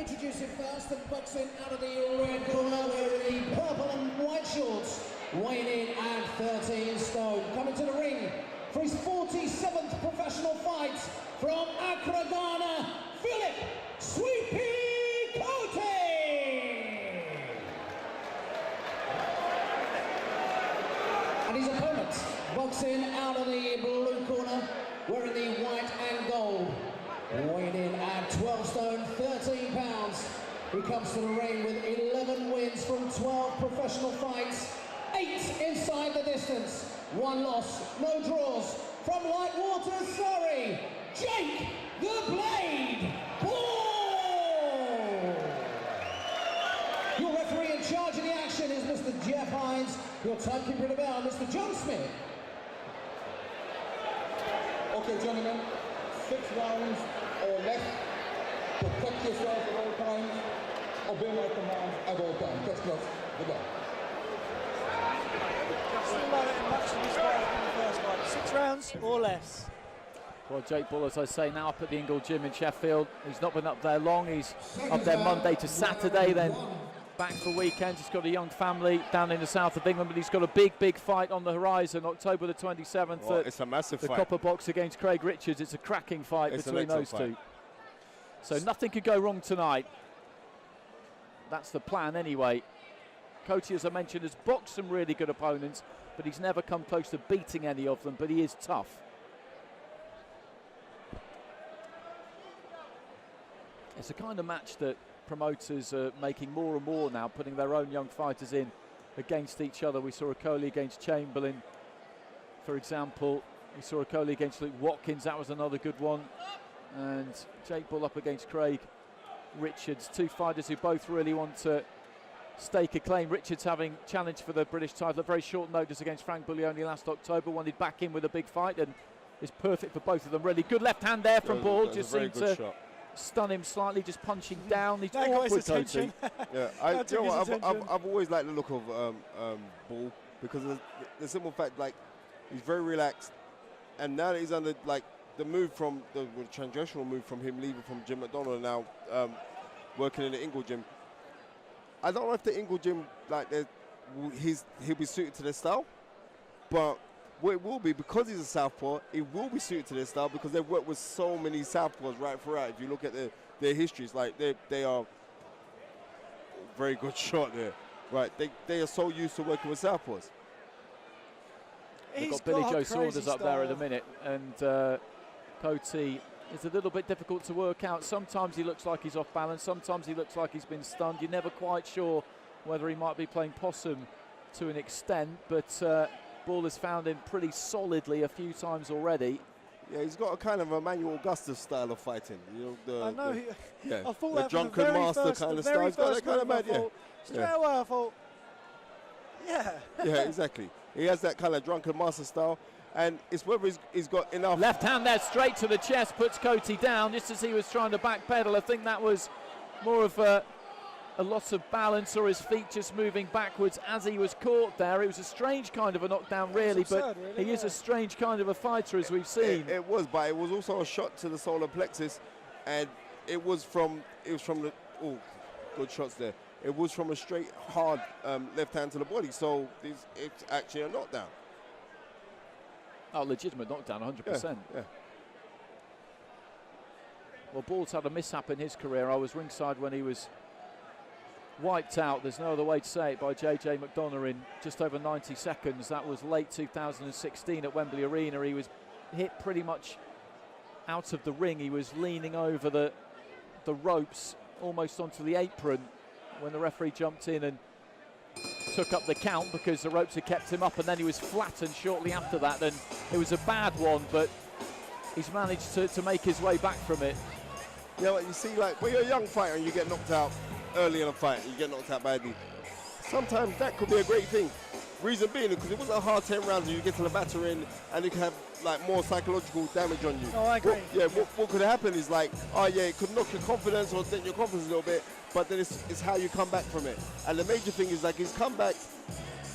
Introducing first and boxing out of the red corner, wearing the purple and white shorts, weighing in at 13 stone. Coming to the ring for his 47th professional fight from Accra, Ghana, Philip Sweepy KOTEY! And his opponent, boxing out of the blue corner, wearing the white and gold, weighing in at 12 stone, 13 pounds. He comes to the ring with 11 wins from 12 professional fights, 8 inside the distance, 1 loss, no draws. From Lightwater, Surrey, Jake the Blade Ball! Your referee in charge of the action is Mr. Jeff Hines. Your timekeeper at the bell, Mr. John Smith. Okay, gentlemen, 6 rounds or less. Protect yourself at all times. Obey my commands at all times. Touch gloves. Good luck. In the first fight. 6 rounds or less. Well, Jake Bull, as I say, now up at the Ingle Gym in Sheffield. He's not been up there long. He's up there Monday to Saturday, then back for weekends. He's got a young family down in the south of England, but he's got a big fight on the horizon, October the 27th. Well, it's a massive the fight. Copper Box against Craig Richards. It's a cracking fight between those two. So nothing could go wrong tonight. That's the plan anyway. KOTEY, as I mentioned, has boxed some really good opponents, but he's never come close to beating any of them, but he is tough. It's a kind of match that promoters are making more and more now, putting their own young fighters in against each other. We saw a Coley against Chamberlain, for example. We saw a Coley against Luke Watkins. That was another good one. And Jake Bull up against Craig Richards. 2 fighters who both really want to stake a claim. Richards having challenged for the British title at very short notice against Frank Buglioni last October. Wanted back in with a big fight and is perfect for both of them. Really good left hand there from Bull. Just seemed to stun him slightly, just punching down. He's awkward, KOTEY. Yeah, I've always liked the look of Bull, because of the simple fact, like, he's very relaxed, and now that he's under, like, the move from the transitional move from him leaving from Jim McDonald and now working in the Ingle Gym. I don't know if the Ingle Gym, like, he'll be suited to their style, but what it will be, because he's a southpaw, it will be suited to their style, because they've worked with so many southpaws right throughout. If you look at their histories, like, they are very good shot there, right? They are so used to working with southpaws. They've got Billy Joe Saunders up there at the minute, and KOTEY is a little bit difficult to work out. Sometimes he looks like he's off balance, sometimes he looks like he's been stunned. You're never quite sure whether he might be playing possum to an extent, but Bull has found him pretty solidly a few times already. Yeah, he's got a kind of Emmanuel Augustus style of fighting. You know, I know. I thought the that drunken master kind of style. He's got that kind of man, Straight away I thought, yeah. Yeah, exactly. He has that kind of drunken master style, and it's whether he's got enough. Left hand there, straight to the chest, puts KOTEY down just as he was trying to backpedal. I think that was more of a loss of balance, or his feet just moving backwards as he was caught there. It was a strange kind of a knockdown, really, but he is a strange kind of a fighter, as we've seen. It was, but it was also a shot to the solar plexus, and it was from the good shots there. It was from a straight, hard left hand to the body, so it's actually a knockdown. Oh, legitimate knockdown, 100%. Yeah. Well, Bull's had a mishap in his career. I was ringside when he was wiped out, there's no other way to say it, by JJ McDonough in just over 90 seconds. That was late 2016 at Wembley Arena. He was hit pretty much out of the ring. He was leaning over the ropes, almost onto the apron, when the referee jumped in and took up the count, because the ropes had kept him up, and then he was flattened shortly after that. And it was a bad one, but he's managed to make his way back from it. Yeah, you see, like, when you're a young fighter and you get knocked out early in a fight, you get knocked out badly, sometimes that could be a great thing. Reason being, because it wasn't a hard 10 rounds and you get to the battering and it can have, like, more psychological damage on you. Oh, I agree. What could happen is, like, it could knock your confidence or dent your confidence a little bit, but then it's how you come back from it. And the major thing is, like, his comeback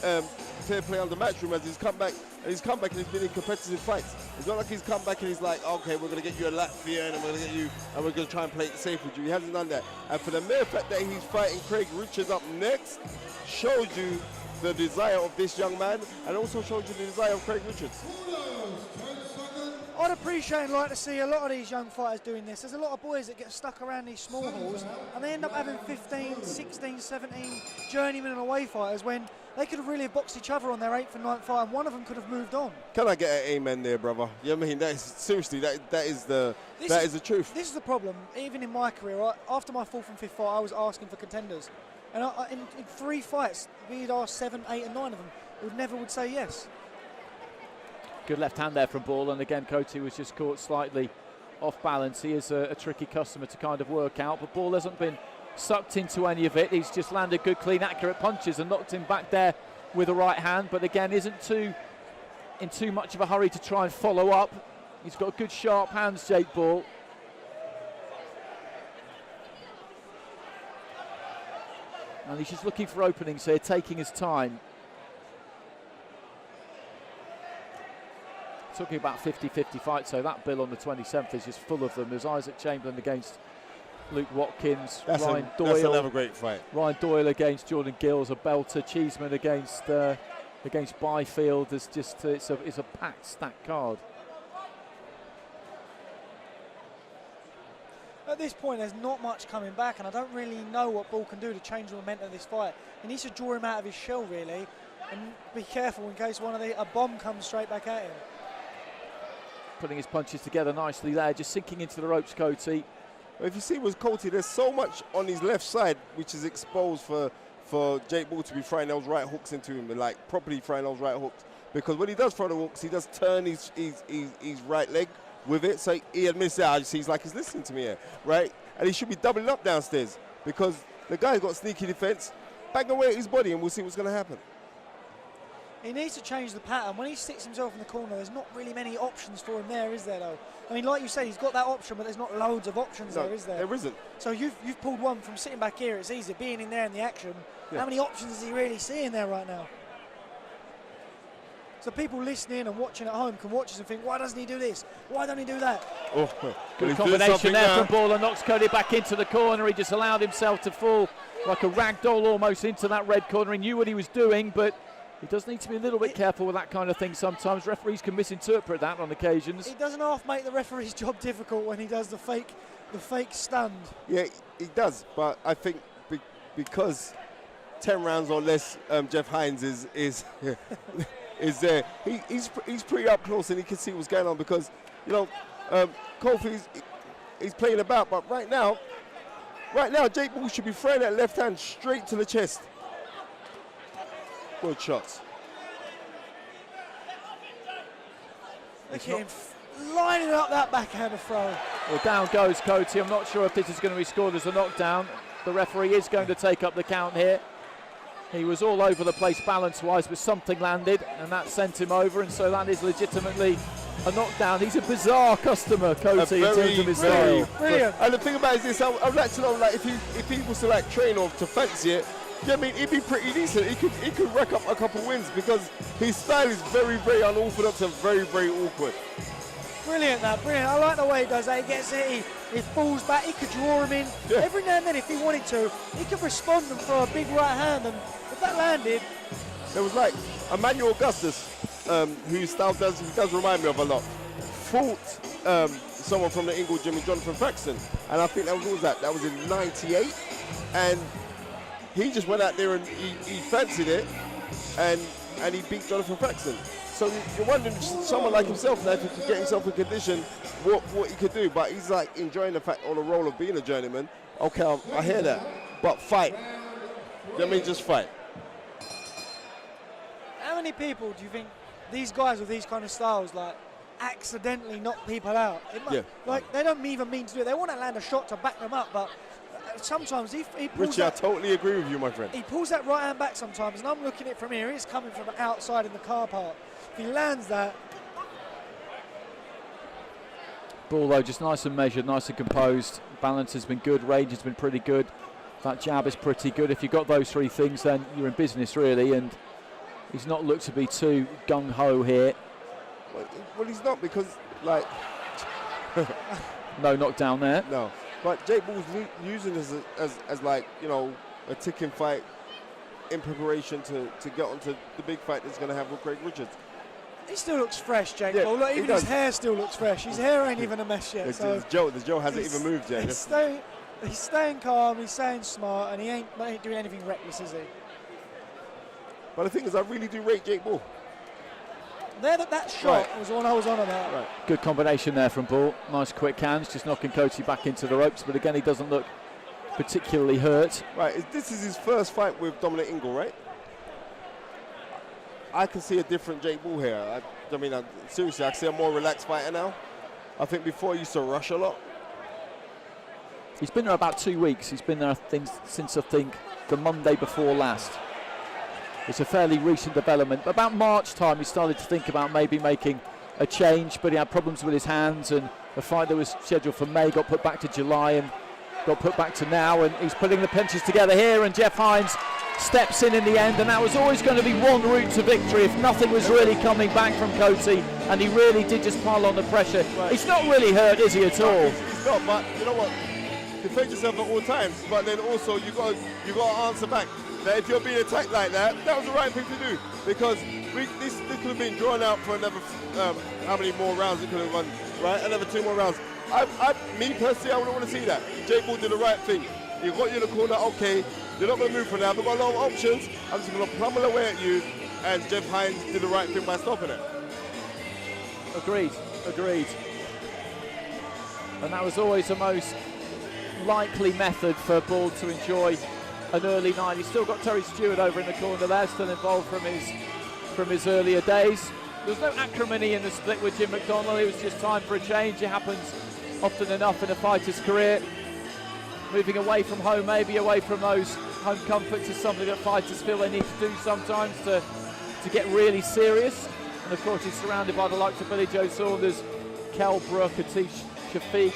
fair play on the matchroom as he's come back and he's been in competitive fights. It's not like he's come back and he's like, okay, we're going to get you a Latvian and we're going to get you and we're going to try and play it safe with you. He hasn't done that. And for the mere fact that he's fighting Craig Richards up next shows you the desire of this young man and also shows you the desire of Craig Richards. I'd appreciate and like to see a lot of these young fighters doing this. There's a lot of boys that get stuck around these small halls and they end up having 15, 16, 17 journeyman and away fighters when they could have really boxed each other on their 8th and 9th fight and one of them could have moved on. Can I get an amen there, brother? You know what I mean? That is, seriously, that is the truth. This is the problem. Even in my career, after my 4th and 5th fight, I was asking for contenders. And in 3 fights, we'd asked 7, 8 and 9 of them. We never would say yes. Good left hand there from Ball, and again KOTEY was just caught slightly off balance. He is a tricky customer to kind of work out, but Ball hasn't been sucked into any of it. He's just landed good, clean, accurate punches and knocked him back there with a right hand, but again isn't in too much of a hurry to try and follow up. He's got good sharp hands, Jake Ball. And he's just looking for openings here, taking his time. Talking about 50-50 fights, so that bill on the 27th is just full of them. There's Isaac Chamberlain against Luke Watkins, Ryan Doyle. That's another great fight. Ryan Doyle against Jordan Gills, a belter. Cheeseman against Byfield. There's just it's a packed, stacked card. At this point, there's not much coming back, and I don't really know what Ball can do to change the momentum of this fight. He needs to draw him out of his shell, really, and be careful in case a bomb comes straight back at him. Putting his punches together nicely there, just sinking into the ropes, KOTEY. If you see with KOTEY, there's so much on his left side which is exposed for Jake Ball to be throwing those right hooks into him, and like properly throwing those right hooks. Because when he does throw the hooks, he does turn his right leg with it, so he admits that. He's like, he's listening to me here, right? And he should be doubling up downstairs because the guy's got sneaky defense. Bang away at his body, and we'll see what's going to happen. He needs to change the pattern. When he sticks himself in the corner, there's not really many options for him there, is there, though? I mean, like you say, he's got that option, but there's not loads of options there, is there? There isn't. So you've pulled one from sitting back here. It's easy. Being in there in the action, yeah. How many options is he really seeing there right now? So people listening and watching at home can watch this and think, why doesn't he do this? Why don't he do that? Oh, good combination there from Ball, and knocks KOTEY back into the corner. He just allowed himself to fall like a rag doll almost into that red corner. He knew what he was doing, but he does need to be a little bit careful with that kind of thing sometimes. Referees can misinterpret that on occasions. It doesn't half make the referee's job difficult when he does the fake stunned. Yeah, he does, but I think because 10 rounds or less, Jeff Hines is is there. He's pretty up close and he can see what's going on because, you know, KOTEY's he's playing about, but right now, Jake Ball should be throwing that left hand straight to the chest. Good shots. Look at him lining up that backhand throw. Well, down goes KOTEY. I'm not sure if this is going to be scored as a knockdown. The referee is going to take up the count here. He was all over the place balance-wise, but something landed, and that sent him over, and so that is legitimately a knockdown. He's a bizarre customer, KOTEY, in terms of his style. Brilliant. And the thing about it is this, I'd like to know, like, if he was to like train or to fancy it, yeah, I mean, he'd be pretty decent. He could rack up a couple wins because his style is very, very unorthodox and very, very awkward. Brilliant, that, brilliant. I like the way he does that. He gets it, he falls back, he could draw him in. Yeah. Every now and then, if he wanted to, he could respond and throw a big right hand, and if that landed... There was like Emmanuel Augustus, whose style does remind me of a lot, fought someone from the Ingle gym, Jonathan Faxon, and I think that was in '98, and he just went out there and he fancied it, and he beat Jonathan Faxon. So you're wondering, someone like himself now, if he could get himself in condition, what he could do. But he's like enjoying the fact on the role of being a journeyman. Okay, I hear that, but fight. You know what I mean? Just fight. How many people do you think these guys with these kind of styles like accidentally knock people out? Like they don't even mean to do it. They want to land a shot to back them up, but sometimes he pulls Richie, I totally agree with you, my friend. He pulls that right hand back sometimes, and I'm looking at it from here. It's coming from outside in the car park. If he lands that. Ball though, just nice and measured, nice and composed. Balance has been good, range has been pretty good. That jab is pretty good. If you've got those three things, then you're in business really. And he's not looked to be too gung-ho here. Well, he's not, because, like... No knockdown there. No. But Jake Paul's using this as like, you know, a ticking fight in preparation to get onto the big fight that's going to have with Craig Richards. He still looks fresh, Jake Yeah, Paul. Look, he even does. his hair still looks fresh. His hair ain't even a mess yet. So The Joe hasn't even moved yet. He's staying calm, he's staying smart, and he ain't doing anything reckless, is he? But the thing is, I really do rate Jake Paul. That shot was the one I was on about. Right. Good combination there from Paul. Nice quick hands, just knocking KOTEY back into the ropes. But again, he doesn't look particularly hurt. Right, this is his first fight with Dominic Ingle, right? I can see a different Jake Paul here. I mean, seriously, I can see a more relaxed fighter now. I think before he used to rush a lot. He's been there about 2 weeks. He's been there since I think the Monday before last. It's a fairly recent development. About March time, he started to think about maybe making a change, but he had problems with his hands, and the fight that was scheduled for May got put back to July and got put back to now, and he's putting the punches together here, and Jeff Hines steps in the end, and that was always going to be one route to victory if nothing was really coming back from KOTEY, and he really did just pile on the pressure. Right. He's not really hurt, is he, at all? He's not, but you know what? Defend yourself at all times, but then also you got to answer back. That if you're being attacked like that, that was the right thing to do, because this could have been drawn out for another how many more rounds it could have run, right? Another 2 more rounds. Me personally, I wouldn't want to see that. Jake Paul did the right thing. He got you in the corner. Okay, you're not going to move for now. We've got a lot of options. I'm just going to pummel away at you, and Jeff Hines did the right thing by stopping it. Agreed. And that was always the most likely method for Paul to enjoy an early night. He's still got Terry Stewart over in the corner there, still involved from his earlier days. There was no acrimony in the split with Jim McDonnell. It was just time for a change. It happens often enough in a fighter's career. Moving away from home, maybe away from those home comforts, is something that fighters feel they need to do sometimes to get really serious. And of course he's surrounded by the likes of Billy Joe Saunders, Kell Brook, Atish Shafiq,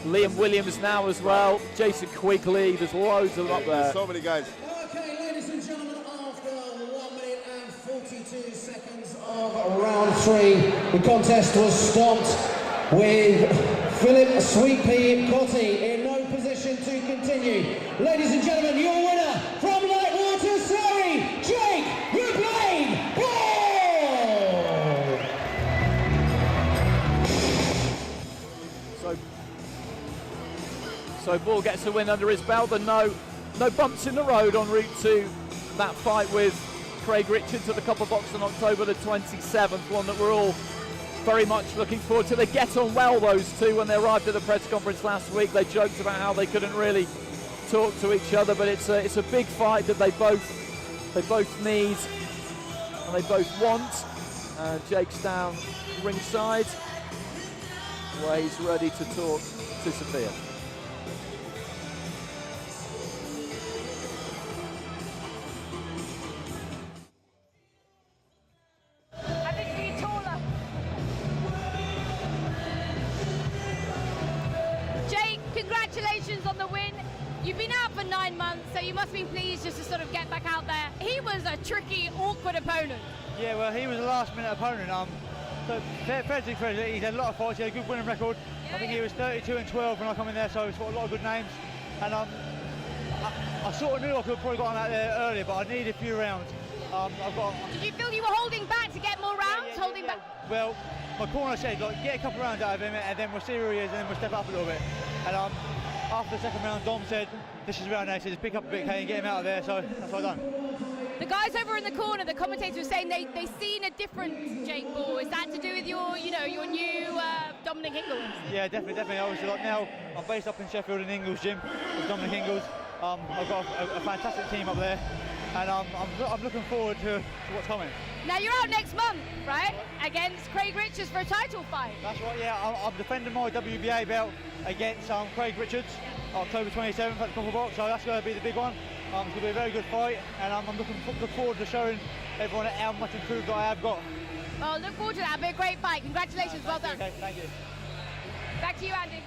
Liam Williams now as well, Jason Quigley. There's loads of them up there. There's so many guys. Okay, ladies and gentlemen, after 1 minute and 42 seconds of round 3, the contest was stopped with Philip Sweet Pea KOTEY in no position to continue. Ladies and gentlemen, your winner from Lightwater, Surrey, Jake "The Blade" Paul! So Paul gets a win under his belt, and no bumps in the road en route to that fight with Craig Richards at the Copper Box on October the 27th, one that we're all very much looking forward to. They get on well, those two. When they arrived at the press conference last week, they joked about how they couldn't really talk to each other, but it's a big fight that they both need and they both want. Jake's down ringside, where he's ready to talk to Sophia. Congratulations on the win. You've been out for 9 months, so you must be pleased just to sort of get back out there. He was a tricky, awkward opponent. Yeah, well, he was a last-minute opponent. So fair to credit, he's had a lot of fights. He had a good winning record. Yeah, I think he was 32-12 when I come in there, so he's got a lot of good names. And I sort of knew I could have probably gotten out there earlier, but I need a few rounds. Did you feel you were holding back to get more rounds? Holding back? Well, my corner said, like, get a couple of rounds out of him, and then we'll see who he is, and then we'll step up a little bit. And after the second round, Dom said, this is round 8, so just pick up a bit, Kane, and get him out of there, so that's what I've done. The guys over in the corner, the commentators were saying they've seen a different Jake Paul. Is that to do with your new Dominic Ingles? Yeah, definitely. Obviously, like now, I'm based up in Sheffield in Ingles gym with Dominic Ingles. I've got a fantastic team up there, and I'm looking forward to what's coming. Now you're out next month, right? Against Craig Richards for a title fight. That's right, yeah. I'm defending my WBA belt against Craig Richards, October 27th at the Copper Box, so that's going to be the big one. It's going to be a very good fight, and I'm looking forward to showing everyone how much improved I have got. Well, look forward to that. It'll be a great fight. Congratulations, well done. Okay, thank you. Back to you, Andy.